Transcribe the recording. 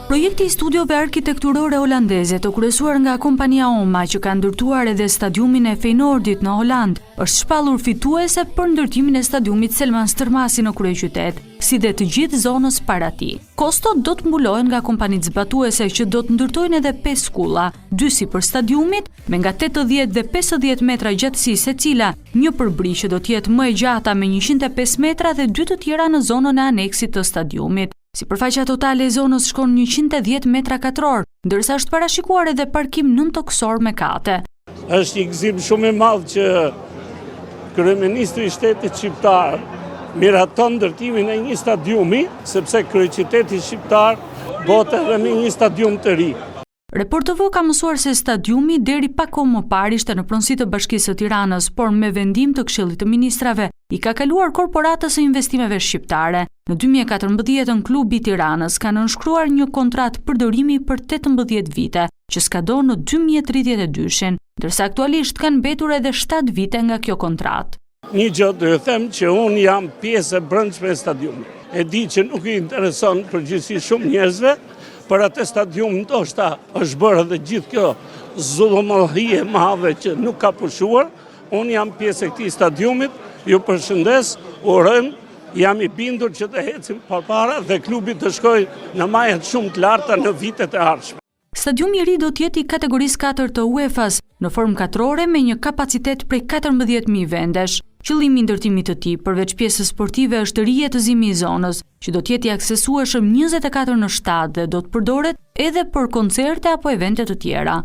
Projekti i studiove arkitekturore holandeze të kryesuar nga kompania OMA që ka ndërtuar edhe stadiumin e Feyenoordit në Holand, është shpallur fituese për ndërtimin e stadiumit Selman Stërmasi në kryeqytet, si dhe të gjithë zonës para tij. Kostot do të mbulohen nga kompanitë zbatuese që do të ndërtojnë edhe 5 skulla, 2 sipër stadiumit, me nga 80 dhe 50 metra gjatësi secila, një përbri që do të jetë më e gjata me 105 metra dhe 2 të tjera në zonën e aneksit të stadiumit. Sipërfaqja totale e zonës shkon 110 metra katror, ndërsa është parashikuar edhe parkim nëntokësor me kate. Është një gëzim shumë i madh që kryeministri i shtetit shqiptar miraton ndërtimin e një stadiumi, sepse kryeqyteti shqiptar bote edhe me një stadium të ri. Report TV ka mësuar se stadiumi deri pak kohë më parë ishte në pronësi të Bashkisë së Tiranës, por me vendim të Këshillit të Ministrave i ka kaluar Korporatës së Investimeve Shqiptare. Në 2014 klubi i Tiranës ka nënshkruar një kontratë përdorimi për 18 vite, që skadon në 2032, ndërsa aktualisht kanë mbetur edhe 7 vite nga kjo kontratë. Një gjë do të them që unë jam pjesë e brendshme e stadiumit. E di që nuk i intereson përgjithsisht shumë njerëzve, për atë stadium ndoshta është bërë edhe gjithë kjo zullumallëhi e madhe që nuk ka pushuar. Unë jam pjesë e këtij stadiumit, ju përshëndes, urojm, jam i bindur që të ecim përpara dhe klubi të shkojë në majet shumë të larta në vitet e ardhshme. Stadiumi i ri do të jetë i kategorisë 4 të UEFA-s, në formë katrore me një kapacitet prej 14.000 vendesh. Qëllimi i ndërtimit të tij, përveç pjesës sportive, është rijetëzimi i zonës, që do të jetë i aksesueshëm 24/7 dhe do të përdoret edhe për koncerte apo evente të tjera.